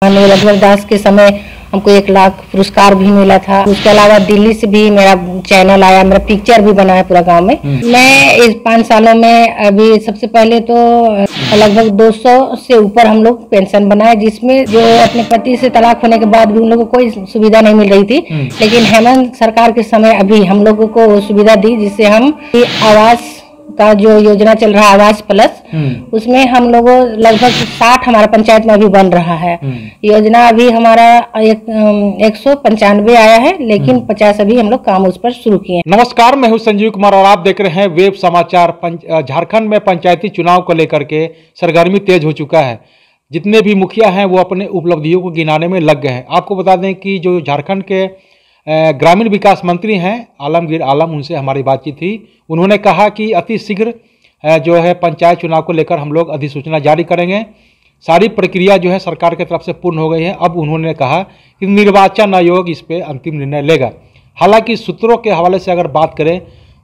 हमें लगभग 10 के समय हमको 1 लाख पुरस्कार भी मिला था। उसके अलावा दिल्ली से भी मेरा चैनल आया, मेरा पिक्चर भी बना है पूरा गांव में। मैं इस 5 सालों में अभी सबसे पहले तो लगभग 200 से ऊपर हम लोग पेंशन बनाए, जिसमें जो अपने पति से तलाक होने के बाद भी उन लोगों को कोई सुविधा नहीं मिल रही थी, लेकिन हेमंत सरकार के समय अभी हम लोगों को वो सुविधा दी, जिससे हम आवास का जो योजना चल रहा है आवास प्लस, उसमें हम लोगों लगभग 60 हमारा पंचायत में अभी बन रहा है। योजना अभी हमारा 195 आया है, लेकिन 50 अभी हम लोग काम उस पर शुरू किए हैं। नमस्कार, मैं हूं संजीव कुमार और आप देख रहे हैं वेब समाचार। झारखंड में पंचायती चुनाव को लेकर के सरगर्मी तेज हो चुका है। जितने भी मुखिया हैं वो अपने उपलब्धियों को गिनाने में लग गए हैं। आपको बता दें कि जो झारखंड के ग्रामीण विकास मंत्री हैं आलमगीर आलम, उनसे हमारी बातचीत थी। उन्होंने कहा कि अति शीघ्र जो है पंचायत चुनाव को लेकर हम लोग अधिसूचना जारी करेंगे। सारी प्रक्रिया जो है सरकार की तरफ से पूर्ण हो गई है। अब उन्होंने कहा कि निर्वाचन आयोग इस पर अंतिम निर्णय लेगा। हालांकि सूत्रों के हवाले से अगर बात करें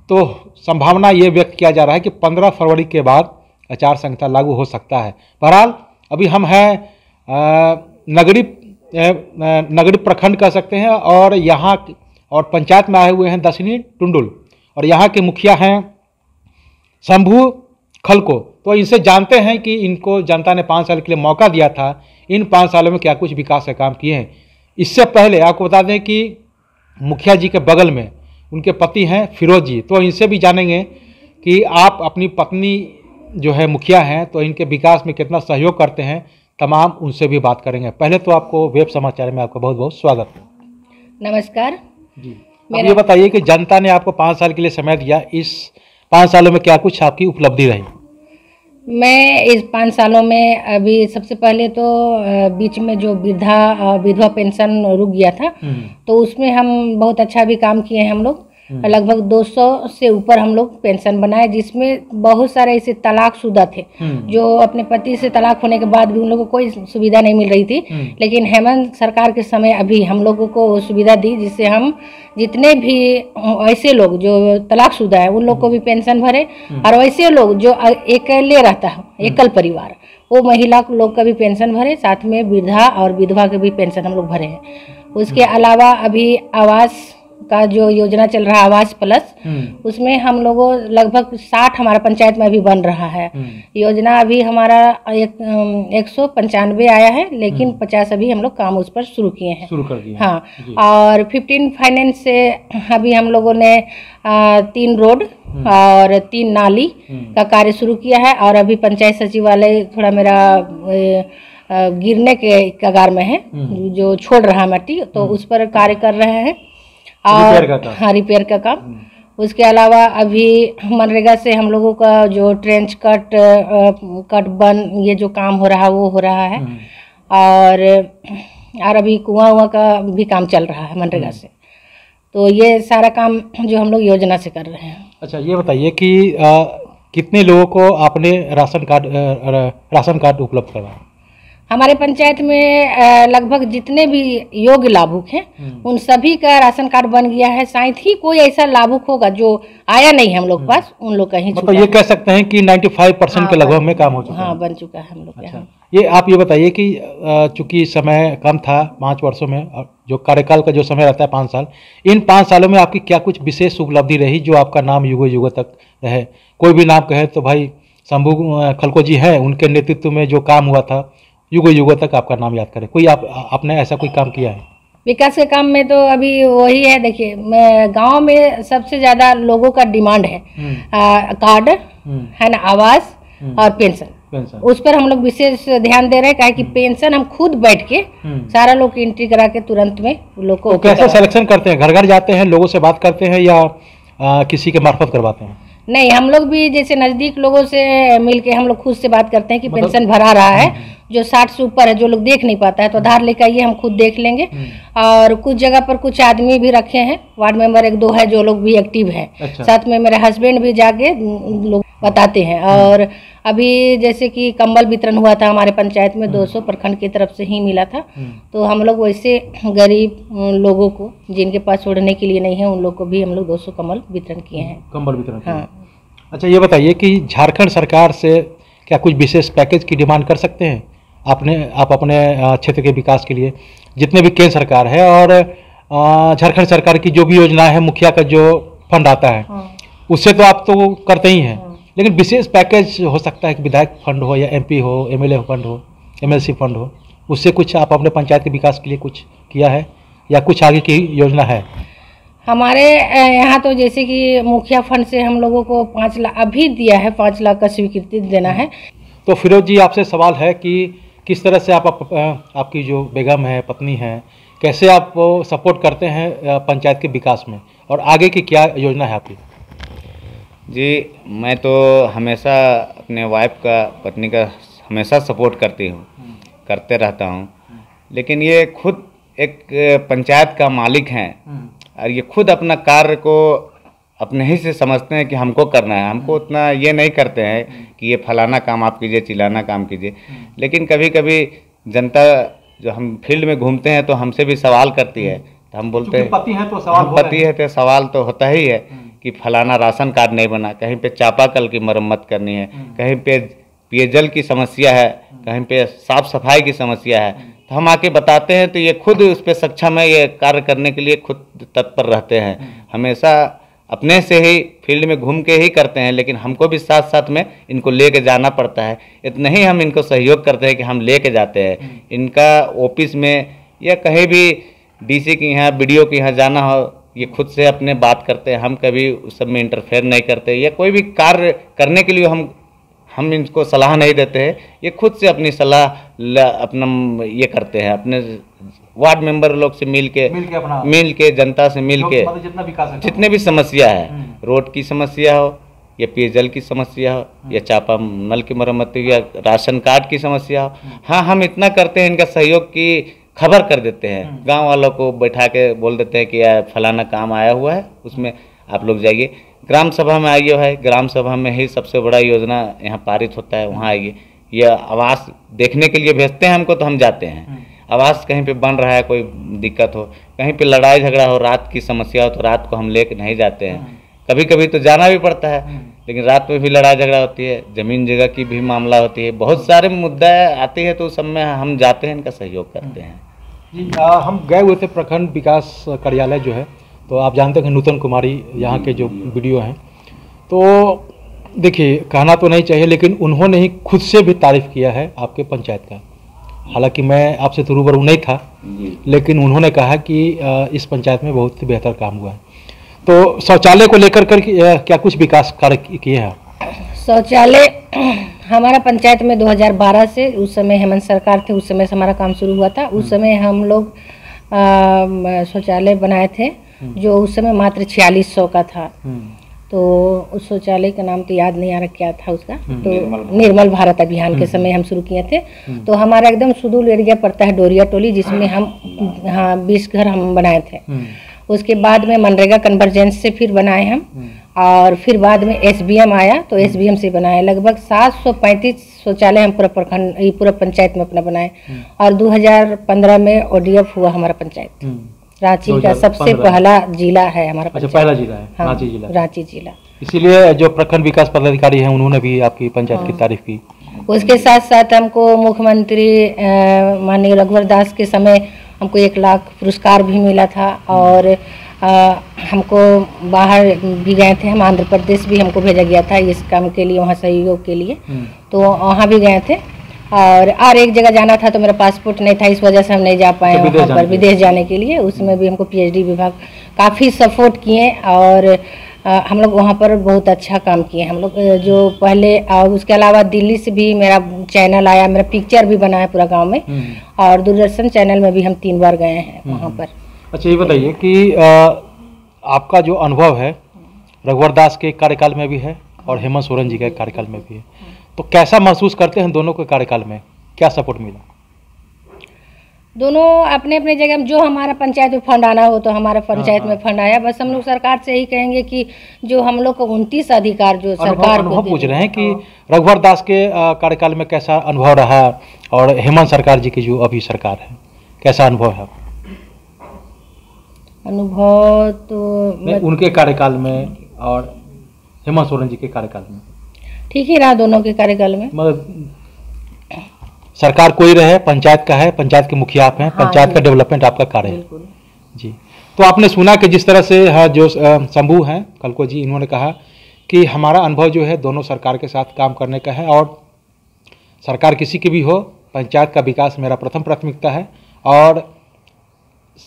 तो संभावना ये व्यक्त किया जा रहा है कि 15 फरवरी के बाद आचार संहिता लागू हो सकता है। बहरहाल अभी हम हैं नगरी प्रखंड कह सकते हैं, और यहाँ और पंचायत में आए हुए हैं दशनी टुंडुल, और यहाँ के मुखिया हैं शंभू खलको। तो इनसे जानते हैं कि इनको जनता ने 5 साल के लिए मौका दिया था, इन 5 सालों में क्या कुछ विकास के काम किए हैं। इससे पहले आपको बता दें कि मुखिया जी के बगल में उनके पति हैं फिरोज जी, तो इनसे भी जानेंगे कि आप अपनी पत्नी जो है मुखिया हैं तो इनके विकास में कितना सहयोग करते हैं। तमाम उनसे भी बात करेंगे। पहले तो आपको वेब समाचार में आपका बहुत बहुत स्वागत है। नमस्कार जी। अब ये बताइए कि जनता ने आपको 5 साल के लिए समय दिया, इस 5 सालों में क्या कुछ आपकी उपलब्धि रही? मैं इस 5 सालों में अभी सबसे पहले तो बीच में जो विधवा पेंशन रुक गया था, तो उसमें हम बहुत अच्छा भी काम किए हैं। हम लोग लगभग 200 से ऊपर हम लोग पेंशन बनाए, जिसमें बहुत सारे ऐसे तलाकशुदा थे जो अपने पति से तलाक होने के बाद भी उन लोगों को कोई सुविधा नहीं मिल रही थी, लेकिन हेमंत सरकार के समय अभी हम लोगों को वो सुविधा दी, जिससे हम जितने भी ऐसे लोग जो तलाकशुदा है उन लोग को भी पेंशन भरे, और वैसे लोग जो अकेले रहता है, एकल परिवार, वो महिला लोग का भी पेंशन भरे, साथ में वृद्धा और विधवा के भी पेंशन हम लोग भरे हैं। उसके अलावा अभी आवास का जो योजना चल रहा है आवास प्लस, उसमें हम लोगों लगभग 60 हमारा पंचायत में अभी बन रहा है। योजना अभी हमारा 195 आया है, लेकिन 50 अभी हम लोग काम उस पर शुरू किए हैं। शुरू कर दिए। हाँ, और 15 फाइनेंस से अभी हम लोगों ने 3 रोड और 3 नाली का कार्य शुरू किया है, और अभी पंचायत सचिवालय थोड़ा मेरा गिरने के कगार में है, जो छोड़ रहा मट्टी, तो उस पर कार्य कर रहे हैं। और हाँ, रिपेयर का काम। उसके अलावा अभी मनरेगा से हम लोगों का जो ट्रेंच कट बन ये जो काम हो रहा है वो हो रहा है, और अभी कुआं का भी काम चल रहा है मनरेगा से। तो ये सारा काम जो हम लोग योजना से कर रहे हैं। अच्छा, ये बताइए कि कितने लोगों को आपने राशन कार्ड उपलब्ध करवाया? हमारे पंचायत में लगभग जितने भी योग्य लाभुक हैं उन सभी का राशन कार्ड बन गया है। शायद ही कोई ऐसा लाभुक होगा जो आया नहीं है हम लोग पास, उन लोग का ही मतलब ये कह सकते हैं कि 95% के लगभग में काम हो चुका है। हाँ, बन चुका है हम लोग। अच्छा, ये आप ये बताइए कि चूंकि समय कम था 5 वर्षों में, जो कार्यकाल का जो समय रहता है 5 साल, इन 5 सालों में आपकी क्या कुछ विशेष उपलब्धि रही जो आपका नाम युगों युगों तक रहे? कोई भी नाम कहे तो भाई शंभू खलको जी हैं, उनके नेतृत्व में जो काम हुआ था युगों युगों तक आपका नाम याद करें। कोई आपने ऐसा कोई काम किया है? विकास के काम में तो अभी वही है। देखिए, गांव में सबसे ज्यादा लोगों का डिमांड है कार्ड है ना, आवास और पेंशन। उस पर हम लोग विशेष ध्यान दे रहे हैं, काहे कि पेंशन हम खुद बैठ के सारा लोग एंट्री करा के तुरंत में लोग को। तो कैसे सिलेक्शन करते हैं? घर घर जाते हैं, लोगों से बात करते हैं, या किसी के मार्फत करवाते हैं? नहीं, हम लोग भी जैसे नजदीक लोगों से मिलके हम लोग खुद से बात करते हैं कि पेंशन भरा रहा है, जो 60 से ऊपर है, जो लोग देख नहीं पाता है तो आधार लेकर आइए, हम खुद देख लेंगे। और कुछ जगह पर कुछ आदमी भी रखे हैं, वार्ड मेंबर 1-2 है जो लोग भी एक्टिव हैं। अच्छा। साथ में मेरे हस्बैंड भी जाके लोग बताते हैं। और अभी जैसे कि कंबल वितरण हुआ था हमारे पंचायत में, 200 प्रखंड की तरफ से ही मिला था, तो हम लोग वैसे गरीब लोगों को जिनके पास ओढ़ने के लिए नहीं है उन लोग को भी हम लोग 200 कंबल वितरण किए हैं। कंबल वितरण। हाँ। अच्छा, ये बताइए कि झारखंड सरकार से क्या कुछ विशेष पैकेज की डिमांड कर सकते हैं? आप अपने क्षेत्र के विकास के लिए जितने भी केंद्र सरकार है और झारखंड सरकार की जो भी योजना है, मुखिया का जो फंड आता है, उससे तो आप तो करते ही हैं, लेकिन विशेष पैकेज हो सकता है कि विधायक फंड हो या एमपी हो, एमएलए फंड हो, एमएलसी फंड हो, उससे कुछ आप अपने पंचायत के विकास के लिए कुछ किया है या कुछ आगे की योजना है? हमारे यहाँ तो जैसे कि मुखिया फंड से हम लोगों को 5 लाख अभी दिया है, 5 लाख का स्वीकृति देना है। तो फिरोज जी, आपसे सवाल है कि किस तरह से आपकी जो बेगम है, पत्नी है, कैसे आप सपोर्ट करते हैं पंचायत के विकास में और आगे की क्या योजना है आपकी? जी, मैं तो हमेशा अपने वाइफ का, पत्नी का हमेशा सपोर्ट करते रहता हूँ, लेकिन ये खुद एक पंचायत का मालिक हैं और ये खुद अपना कार्य को अपने ही से समझते हैं कि हमको करना है। हमको उतना ये नहीं करते हैं कि ये फलाना काम आप कीजिए, चिलाना काम कीजिए, लेकिन कभी कभी जनता जो हम फील्ड में घूमते हैं तो हमसे भी सवाल करती है, तो हम बोलते हैं पति है तो सवाल तो होता ही है कि फलाना राशन कार्ड नहीं बना, कहीं पे चापाकल की मरम्मत करनी है, कहीं पे पेयजल की समस्या है, कहीं पे साफ सफाई की समस्या है, तो हम आके बताते हैं तो ये खुद उस पर सक्षम है, ये कार्य करने के लिए खुद तत्पर रहते हैं। हमेशा अपने से ही फील्ड में घूम के ही करते हैं, लेकिन हमको भी साथ साथ में इनको लेके जाना पड़ता है। इतना ही हम इनको सहयोग करते हैं कि हम लेके जाते हैं इनका ऑफिस में या कहीं भी डीसी के यहाँ, बीडीओ के यहाँ जाना हो, ये खुद से अपने बात करते हैं। हम कभी उस सब में इंटरफेयर नहीं करते या कोई भी कार्य करने के लिए हम इनको सलाह नहीं देते हैं, ये खुद से अपनी सलाह अपना ये करते हैं, अपने वार्ड मेंबर लोग से मिल के जनता से मिल के जितने भी समस्या है, रोड की समस्या हो या पेयजल की समस्या हो या चापा नल की मरम्मत हो या राशन कार्ड की समस्या हो, हाँ हम इतना करते हैं, इनका सहयोग की खबर कर देते हैं, गांव वालों को बैठा के बोल देते हैं कि फलाना काम आया हुआ है, उसमें आप लोग जाइए। ग्राम सभा में आइए है, ग्राम सभा में ही सबसे बड़ा योजना यहाँ पारित होता है, वहाँ आइए। यह आवास देखने के लिए भेजते हैं हमको तो हम जाते हैं। आवास कहीं पे बन रहा है, कोई दिक्कत हो, कहीं पे लड़ाई झगड़ा हो, रात की समस्या हो तो रात को हम लेके नहीं जाते हैं। कभी कभी तो जाना भी पड़ता है, लेकिन रात में भी लड़ाई झगड़ा होती है, जमीन जगह की भी मामला होती है, बहुत सारे मुद्दा आते हैं, तो उस सब में हम जाते हैं, इनका सहयोग करते हैं। जी, हम गए हुए थे प्रखंड विकास कार्यालय जो है, तो आप जानते हैं नूतन कुमारी यहाँ के जो वीडियो हैं, तो देखिए कहना तो नहीं चाहिए, लेकिन उन्होंने ही खुद से भी तारीफ किया है आपके पंचायत का। हालांकि मैं आपसे तो रूबरू नहीं था, लेकिन उन्होंने कहा कि इस पंचायत में बहुत ही बेहतर काम हुआ है। तो शौचालय को लेकर क्या कुछ विकास कार्य किए हैं? शौचालय हमारा पंचायत में 2012 से, उस समय हेमंत सरकार थे, उस समय से हमारा काम शुरू हुआ था। उस समय हम लोग शौचालय बनाए थे, जो उस समय मात्र 4600 का था। तो उस शौचालय का नाम तो याद नहीं आ रहा क्या था उसका, तो निर्मल भारत अभियान के समय हम शुरू किए थे। तो हमारा एकदम सुदूर एरिया पड़ता है डोरिया टोली, जिसमें हम 20 घर हम बनाए थे। उसके बाद में मनरेगा कन्वर्जेंस से फिर बनाए हम, और फिर बाद में एसबीएम आया तो एसबीएम से बनाए। लगभग 735 शौचालय हम पूरा पंचायत में अपना बनाए। और 2015 में ओडीएफ हुआ हमारा पंचायत। रांची का सबसे पहला जिला है हमारा पंचायत। पहला जिला है, हाँ, रांची जिला। इसीलिए जो प्रखंड विकास पदाधिकारी हैं उन्होंने भी आपकी पंचायत की तारीफ की। उसके साथ साथ हमको मुख्यमंत्री माननीय रघुवर दास के समय हमको 1 लाख पुरस्कार भी मिला था। और हमको बाहर भी गए थे, हम आंध्र प्रदेश भी हमको भेजा गया था इस काम के लिए, वहाँ सहयोग के लिए, तो वहाँ भी गए थे। और एक जगह जाना था तो मेरा पासपोर्ट नहीं था, इस वजह से हम नहीं जा पाए वहाँ पर विदेश जाने के लिए। उसमें भी हमको पीएचडी विभाग काफ़ी सपोर्ट किए, और हम लोग वहाँ पर बहुत अच्छा काम किए हम लोग जो पहले। और उसके अलावा दिल्ली से भी मेरा चैनल आया, मेरा पिक्चर भी बना है पूरा गांव में, और दूरदर्शन चैनल में भी हम 3 बार गए हैं वहाँ पर। अच्छा, ये बताइए कि आपका जो अनुभव है रघुवर दास के कार्यकाल में भी है और हेमंत सोरेन जी के कार्यकाल में भी है, तो कैसा महसूस करते हैं दोनों के कार्यकाल में, क्या सपोर्ट मिला? दोनों अपने अपने जगह में, जो हमारा पंचायत में फंड आना हो तो हमारा पंचायत में फंड आया। बस हम लोग सरकार से यही कहेंगे कि जो हम लोग को 29 अधिकार जो सरकार को पूछ रहे हैं कि रघुवर दास के कार्यकाल में कैसा अनुभव रहा, और हेमंत सरकार जी की जो अभी सरकार है कैसा अनुभव है? अनुभव तो उनके कार्यकाल में और हेमंत सोरेन जी के कार्यकाल में ठीक ही रहा, दोनों के कार्यकाल में। सरकार कोई रहे, पंचायत का है, पंचायत के मुखिया आप हैं, पंचायत का डेवलपमेंट आपका कार्य है जी। तो आपने सुना कि जिस तरह से जो शंभू हैं कलको जी, इन्होंने कहा कि हमारा अनुभव जो है दोनों सरकार के साथ काम करने का है, और सरकार किसी की भी हो, पंचायत का विकास मेरा प्रथम प्राथमिकता है। और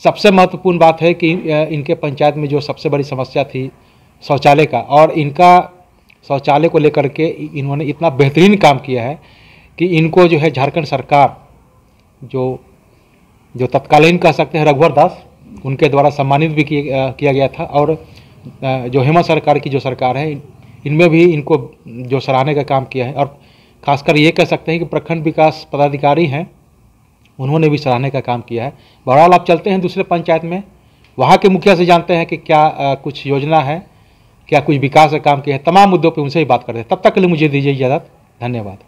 सबसे महत्वपूर्ण बात है कि इनके पंचायत में जो सबसे बड़ी समस्या थी शौचालय का, और इनका शौचालय को लेकर के इन्होंने इतना बेहतरीन काम किया है कि इनको जो है झारखंड सरकार जो तत्कालीन कह सकते हैं रघुवर दास, उनके द्वारा सम्मानित भी किया गया था। और जो हेमंत सरकार की जो सरकार है, इनमें भी इनको जो सराहने का काम किया है, और खासकर ये कह सकते हैं कि प्रखंड विकास पदाधिकारी हैं, उन्होंने भी सराहने का काम किया है। बहरहाल आप चलते हैं दूसरे पंचायत में, वहाँ के मुखिया से जानते हैं कि क्या कुछ योजना है, क्या कुछ विकास का काम किया है। तमाम मुद्दों पे उनसे ही बात करते हैं। तब तक के लिए मुझे दीजिए इजाज़त। धन्यवाद।